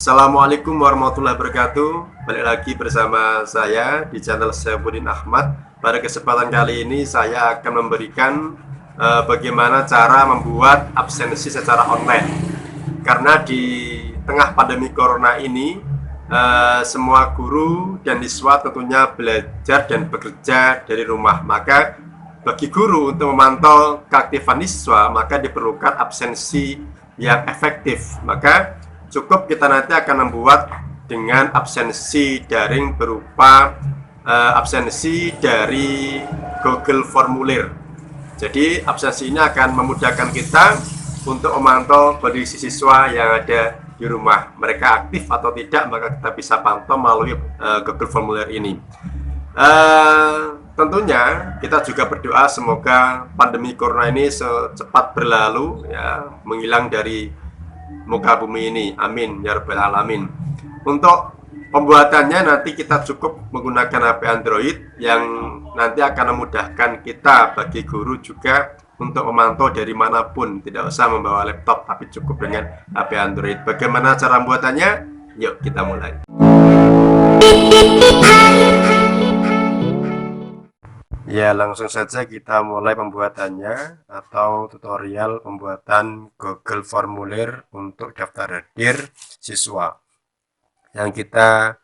Assalamualaikum warahmatullahi wabarakatuh. Balik lagi bersama saya di channel Syafuddin Ahmad. Pada kesempatan kali ini saya akan memberikan bagaimana cara membuat absensi secara online. Karena di tengah pandemi corona ini semua guru dan siswa tentunya belajar dan bekerja dari rumah. Maka bagi guru untuk memantau keaktifan siswa maka diperlukan absensi yang efektif. Maka cukup kita nanti akan membuat dengan absensi daring berupa absensi dari Google Formulir. Jadi absensi ini akan memudahkan kita untuk memantau kondisi siswa yang ada di rumah. Mereka aktif atau tidak, maka kita bisa pantau melalui Google Formulir ini. Tentunya kita juga berdoa semoga pandemi corona ini secepat berlalu, ya, menghilang dari muka bumi ini. Amin ya rabbal alamin. Untuk pembuatannya nanti kita cukup menggunakan HP Android yang nanti akan memudahkan kita bagi guru juga untuk memantau dari manapun, tidak usah membawa laptop tapi cukup dengan HP Android. Bagaimana cara membuatannya? Yuk kita mulai. Ya, langsung saja kita mulai pembuatannya atau tutorial pembuatan Google Formulir untuk daftar hadir siswa. Yang kita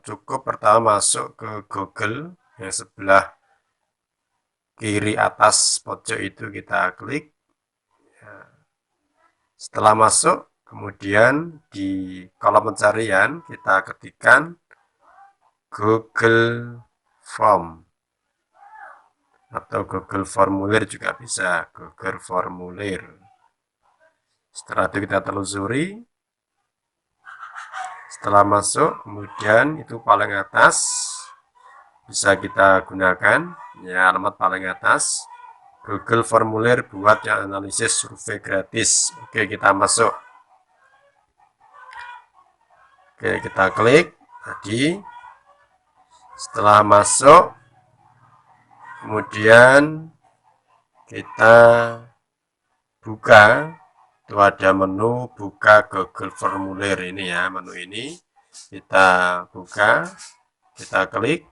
cukup pertama masuk ke Google yang sebelah kiri atas pojok itu kita klik. Setelah masuk, kemudian di kolom pencarian kita ketikkan Google Form atau Google Formulir juga bisa, Google Formulir. Setelah itu kita telusuri. Setelah masuk, kemudian itu paling atas bisa kita gunakan, ya, alamat paling atas Google Formulir buat yang analisis survei gratis. Oke, kita masuk. Oke, kita klik tadi. Setelah masuk, kemudian kita buka, itu ada menu buka Google Formulir ini, ya, menu ini kita buka, kita klik.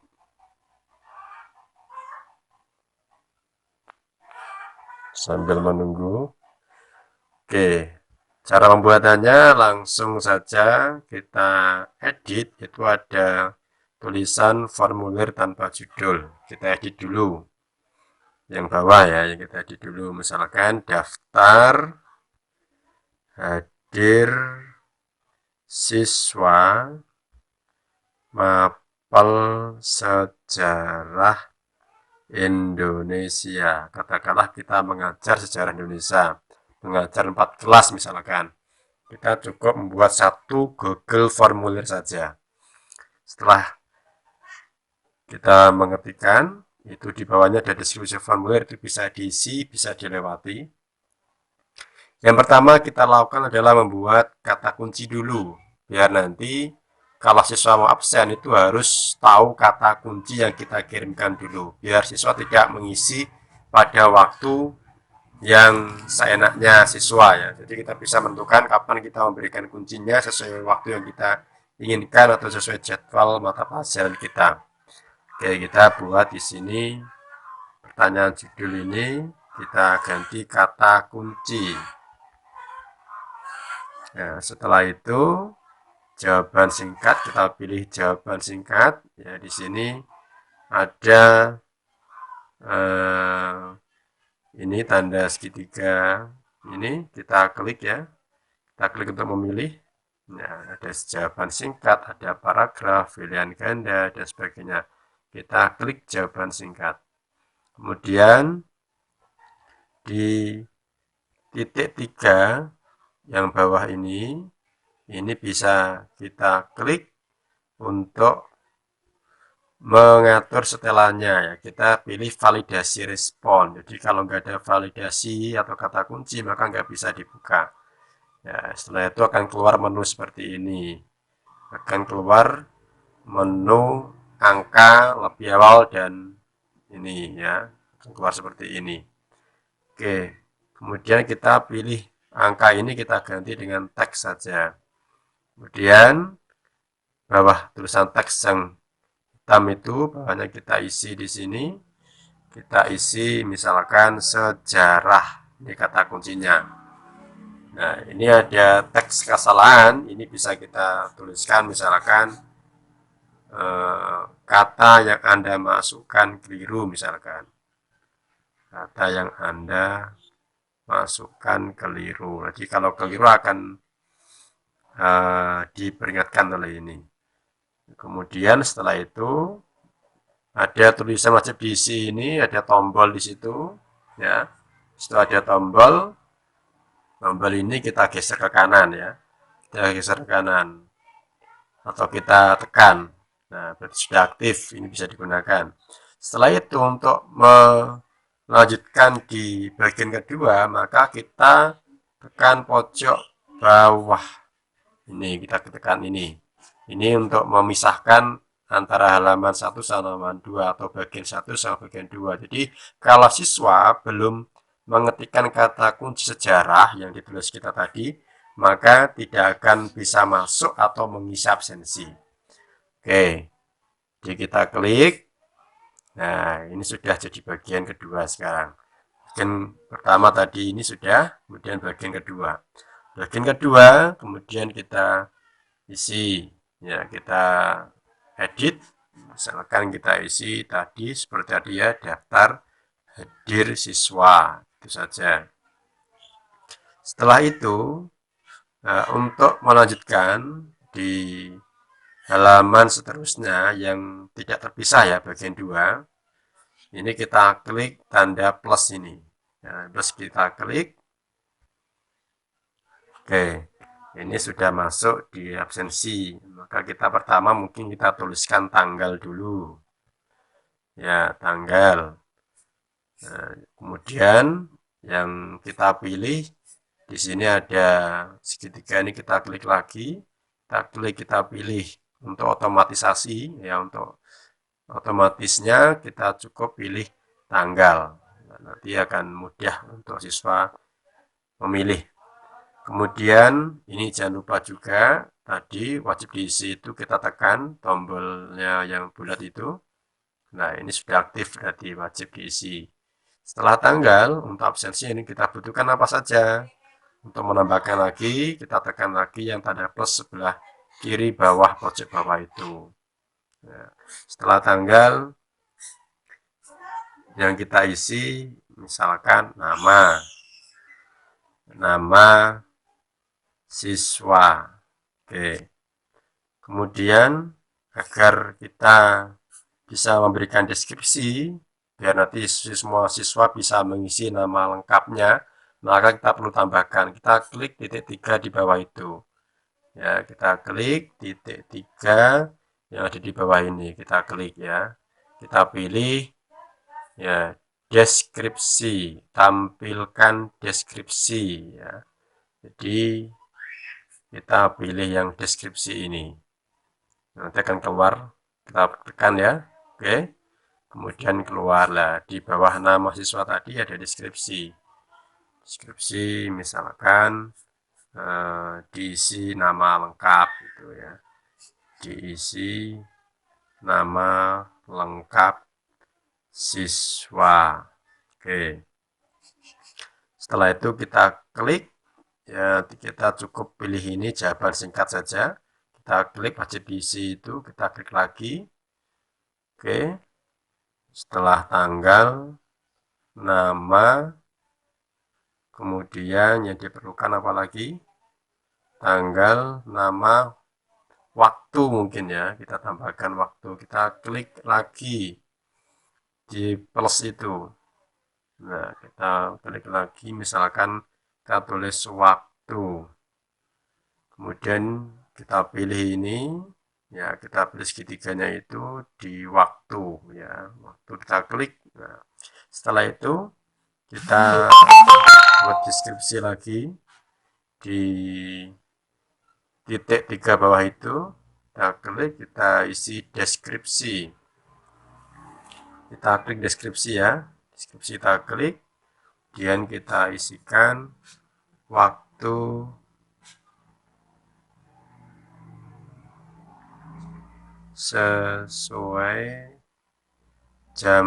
Sambil menunggu. Oke, cara pembuatannya langsung saja kita edit. Itu ada tulisan formulir tanpa judul, kita edit dulu yang bawah, ya, yang kita edit dulu. Misalkan daftar hadir siswa mapel sejarah Indonesia. Katakanlah kita mengajar sejarah Indonesia, mengajar 4 kelas misalkan. Kita cukup membuat satu Google Formulir saja. Setelah kita mengetikkan, itu di bawahnya ada deskripsi formulir, itu bisa diisi, bisa dilewati. Yang pertama kita lakukan adalah membuat kata kunci dulu, biar nanti kalau siswa mau absen itu harus tahu kata kunci yang kita kirimkan dulu, biar siswa tidak mengisi pada waktu yang seenaknya siswa, ya. Jadi kita bisa menentukan kapan kita memberikan kuncinya sesuai waktu yang kita inginkan atau sesuai jadwal mata pelajaran kita. Oke, kita buat di sini pertanyaan judul ini kita ganti kata kunci. Nah, setelah itu jawaban singkat, kita pilih jawaban singkat, ya. Di sini ada ini tanda segitiga ini, kita klik, ya, kita klik untuk memilih. Nah, ada jawaban singkat, ada paragraf, pilihan ganda, dan sebagainya. Kita klik jawaban singkat. Kemudian di titik 3 yang bawah ini bisa kita klik untuk mengatur setelannya, ya. Kita pilih validasi respon. Jadi kalau nggak ada validasi atau kata kunci maka nggak bisa dibuka. Ya, setelah itu akan keluar menu seperti ini. Akan keluar menu angka lebih awal dan ini, ya, keluar seperti ini. Oke, kemudian kita pilih angka ini, kita ganti dengan teks saja. Kemudian bawah tulisan teks yang hitam itu bawahnya kita isi di sini. Kita isi misalkan sejarah, ini kata kuncinya. Nah, ini ada teks kesalahan, ini bisa kita tuliskan misalkan kata yang Anda masukkan keliru misalkan. Kata yang Anda masukkan keliru. Jadi kalau keliru akan diperingatkan oleh ini. Kemudian setelah itu ada tulisan wajib diisi ini, ada tombol di situ, ya. Setelah ada tombol ini kita geser ke kanan ya. Kita geser ke kanan atau kita tekan. Nah, berarti sudah aktif, ini bisa digunakan. Setelah itu untuk melanjutkan di bagian kedua, maka kita tekan pojok bawah. Ini kita tekan ini. Ini untuk memisahkan antara halaman 1 sama halaman 2 atau bagian 1 sama bagian 2. Jadi kalau siswa belum mengetikkan kata kunci sejarah yang ditulis kita tadi, maka tidak akan bisa masuk atau mengisi absensi. Oke, jadi kita klik. Nah, ini sudah jadi bagian kedua sekarang. Bagian pertama tadi ini sudah, kemudian bagian kedua. Bagian kedua, kemudian kita isi. Ya, kita edit. Misalkan kita isi tadi seperti tadi ya, daftar hadir siswa. Itu saja. Setelah itu, untuk melanjutkan di halaman seterusnya yang tidak terpisah ya, bagian 2, ini kita klik tanda plus ini. Ya, terus kita klik. Oke, ini sudah masuk di absensi. Maka kita pertama mungkin kita tuliskan tanggal dulu. Ya, tanggal. Nah, kemudian yang kita pilih di sini ada segitiga, ini kita klik lagi. Kita pilih untuk otomatisasi ya, untuk otomatisnya kita cukup pilih tanggal. Nah, nanti akan mudah untuk siswa memilih. Kemudian ini jangan lupa juga tadi wajib diisi itu kita tekan tombolnya yang bulat itu. Nah, ini sudah aktif berarti wajib diisi. Setelah tanggal untuk absensi ini kita butuhkan apa saja. Untuk menambahkan lagi, kita tekan lagi yang tanda plus sebelah kiri bawah pojok bawah itu. Nah, setelah tanggal yang kita isi, misalkan nama siswa. Oke. Kemudian agar kita bisa memberikan deskripsi, biar nanti semua siswa bisa mengisi nama lengkapnya, maka kita perlu tambahkan. Kita klik titik 3 di bawah itu. Ya, kita klik titik 3 yang ada di bawah ini. Kita klik ya. Kita pilih ya deskripsi, tampilkan deskripsi ya. Jadi kita pilih yang deskripsi ini. Nanti akan keluar, kita tekan ya. Oke. Kemudian keluarlah di bawah nama siswa tadi ada deskripsi. Deskripsi misalkan diisi nama lengkap gitu ya. Diisi nama lengkap siswa. Oke. Setelah itu kita klik ya, kita cukup pilih ini jawaban singkat saja. Kita klik wajib diisi itu, kita klik lagi. Oke. Setelah tanggal, nama, kemudian yang diperlukan apa lagi? Tanggal, nama, waktu mungkin ya. Kita tambahkan waktu. Kita klik lagi di plus itu. Nah, kita klik lagi misalkan kita tulis waktu. Kemudian kita pilih ini. Ya, kita pilih segitiganya itu di waktu ya. Waktu kita klik. Nah, setelah itu kita buat deskripsi lagi di titik 3 bawah itu. Kita klik, kita isi deskripsi. Kita klik deskripsi ya. Deskripsi kita klik. Kemudian kita isikan waktu sesuai jam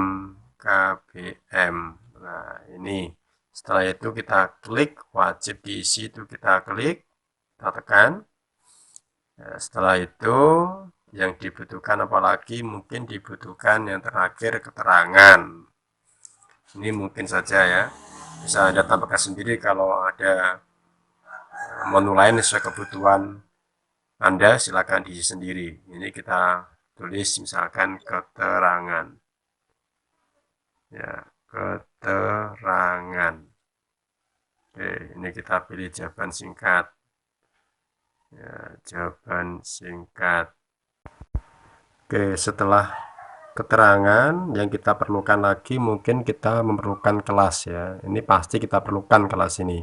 KBM. Nah, ini setelah itu kita klik, wajib diisi, itu kita klik, kita tekan. Nah, setelah itu yang dibutuhkan apalagi, mungkin dibutuhkan yang terakhir keterangan. Ini mungkin saja ya, bisa Anda tambahkan sendiri kalau ada menu lain sesuai kebutuhan Anda, silakan diisi sendiri. Ini kita tulis misalkan keterangan. Ya, keterangan. Oke, ini kita pilih jawaban singkat. Ya, jawaban singkat. Oke, setelah keterangan yang kita perlukan lagi, mungkin kita memerlukan kelas ya. Ini pasti kita perlukan kelas ini.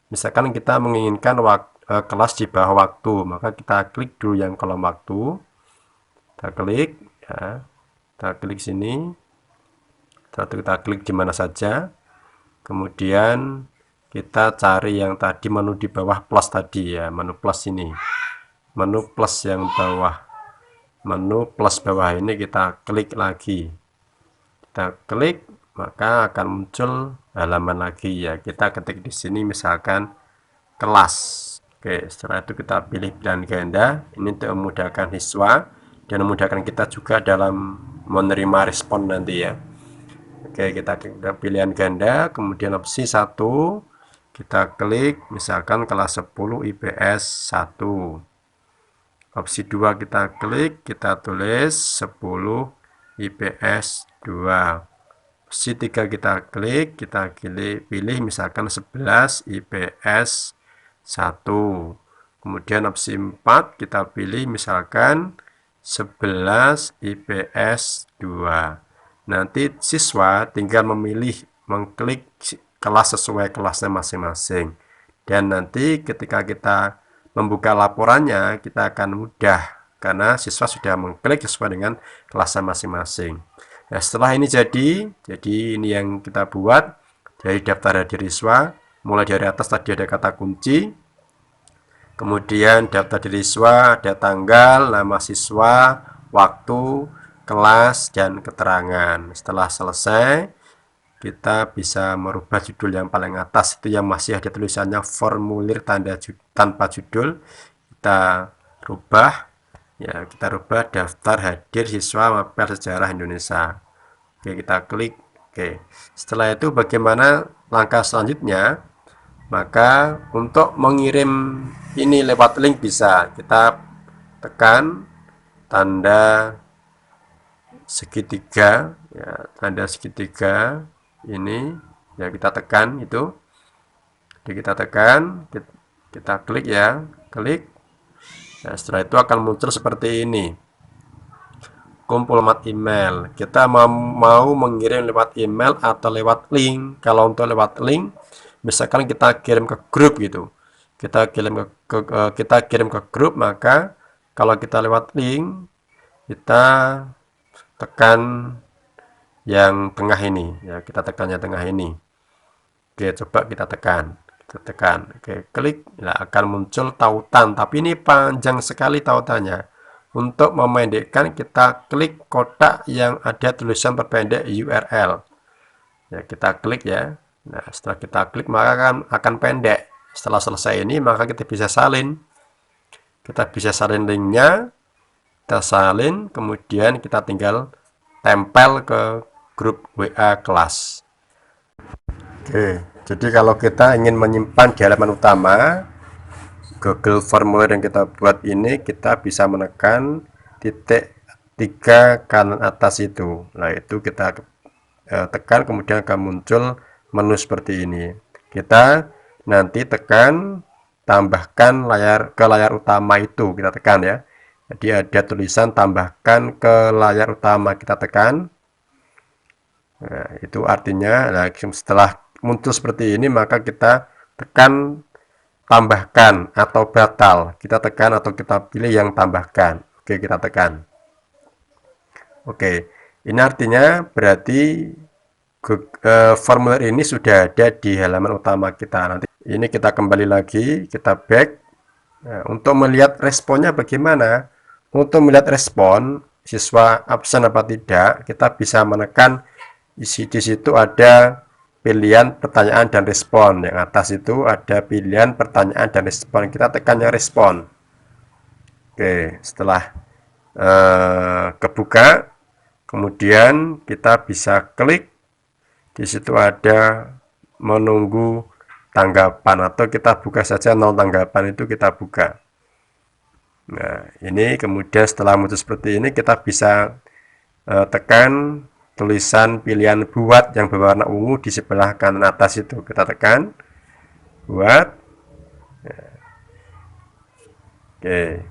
Misalkan kita menginginkan kelas di bawah waktu, maka kita klik dulu yang kolom waktu. Kita klik ya. Kita klik sini. Kita klik di mana saja. Kemudian kita cari yang tadi menu di bawah plus tadi ya, menu plus ini. Menu plus yang bawah. Menu plus bawah ini kita klik lagi. Kita klik, maka akan muncul halaman lagi ya. Kita ketik di sini misalkan kelas. Oke, setelah itu kita pilih pilihan ganda. Ini untuk memudahkan siswa dan memudahkan kita juga dalam menerima respon nanti ya. Oke, kita klik pilihan ganda, kemudian opsi 1 kita klik misalkan kelas 10 IPS 1. Opsi 2 kita klik, kita tulis 10 IPS 2. Opsi 3 kita klik, kita pilih misalkan 11 IPS 1. Kemudian opsi 4 kita pilih misalkan 11 IPS 2. Nanti siswa tinggal memilih, mengklik kelas sesuai kelasnya masing-masing. Dan nanti ketika kita membuka laporannya, kita akan mudah karena siswa sudah mengklik sesuai dengan kelasnya masing-masing. Nah, setelah ini jadi ini yang kita buat dari daftar hadir siswa. Mulai dari atas tadi ada kata kunci, kemudian daftar hadir siswa, ada tanggal, nama siswa, waktu, kelas, dan keterangan. Setelah selesai, kita bisa merubah judul yang paling atas itu yang masih ada tulisannya formulir tanpa judul, kita rubah ya, kita rubah daftar hadir siswa mapel sejarah Indonesia. Oke, kita klik. Oke, setelah itu bagaimana langkah selanjutnya? Maka untuk mengirim ini lewat link bisa kita tekan tanda segitiga ya, tanda segitiga ini ya, kita tekan itu. Jadi kita tekan, kita klik ya, klik. Nah, setelah itu akan muncul seperti ini, kumpul alamat email. Kita mau mengirim lewat email atau lewat link. Kalau untuk lewat link, misalkan kita kirim ke grup gitu, kita kirim ke grup, maka kalau kita lewat link, kita tekan yang tengah ini ya, kita tekan yang tengah ini. Oke, coba kita tekan, oke, klik, nah, akan muncul tautan, tapi ini panjang sekali tautannya. Untuk memendekkan, kita klik kotak yang ada tulisan perpendek URL ya, kita klik ya. Nah, setelah kita klik maka akan pendek. Setelah selesai ini maka kita bisa salin linknya, kita salin, kemudian kita tinggal tempel ke grup WA kelas. Oke, jadi kalau kita ingin menyimpan di halaman utama Google Formulir yang kita buat ini, kita bisa menekan titik 3 kanan atas itu. Nah, itu kita tekan, kemudian akan muncul menu seperti ini. Kita nanti tekan tambahkan ke layar utama itu, kita tekan ya. Jadi ada tulisan tambahkan ke layar utama, kita tekan. Nah, itu artinya setelah muncul seperti ini maka kita tekan tambahkan atau batal, kita tekan atau kita pilih yang tambahkan. Oke, kita tekan. Oke, ini artinya berarti formulir ini sudah ada di halaman utama kita. Nanti ini kita kembali lagi, kita back. Nah, untuk melihat responnya bagaimana, untuk melihat respon siswa absen apa tidak, kita bisa menekan di situ ada pilihan pertanyaan dan respon. Yang atas itu ada pilihan pertanyaan dan respon. Kita tekan yang respon. Oke, setelah kebuka, kemudian kita bisa klik. Di situ ada menunggu tanggapan, atau kita buka saja nol tanggapan, itu kita buka. Nah, ini kemudian setelah muncul seperti ini, kita bisa tekan tulisan pilihan buat yang berwarna ungu di sebelah kanan atas itu. Kita tekan buat. Oke.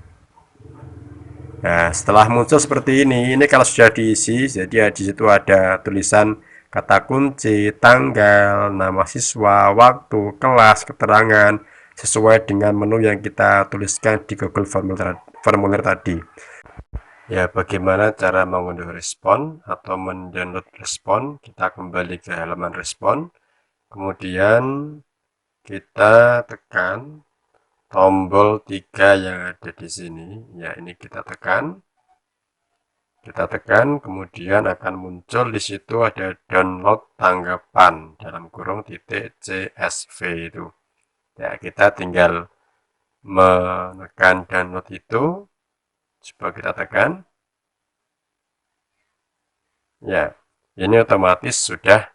Nah, setelah muncul seperti ini kalau sudah diisi, jadi di situ ada tulisan kata kunci, tanggal, nama siswa, waktu, kelas, keterangan, sesuai dengan menu yang kita tuliskan di Google Formulir tadi. Ya, bagaimana cara mengunduh respon atau mendownload respon? Kita kembali ke halaman respon, kemudian kita tekan tombol 3 yang ada di sini. Ya, ini kita tekan. Kemudian akan muncul di situ ada download tanggapan dalam kurung titik CSV itu. Ya, kita tinggal menekan download itu. Coba kita tekan. Ya, ini otomatis sudah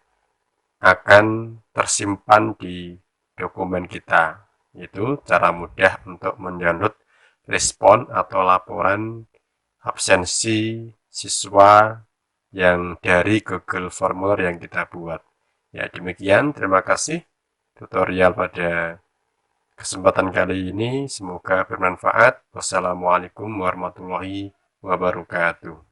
akan tersimpan di dokumen kita. Itu cara mudah untuk mendownload respon atau laporan absensi siswa yang dari Google Formulir yang kita buat. Ya, demikian. Terima kasih tutorial pada kesempatan kali ini. Semoga bermanfaat. Wassalamualaikum warahmatullahi wabarakatuh.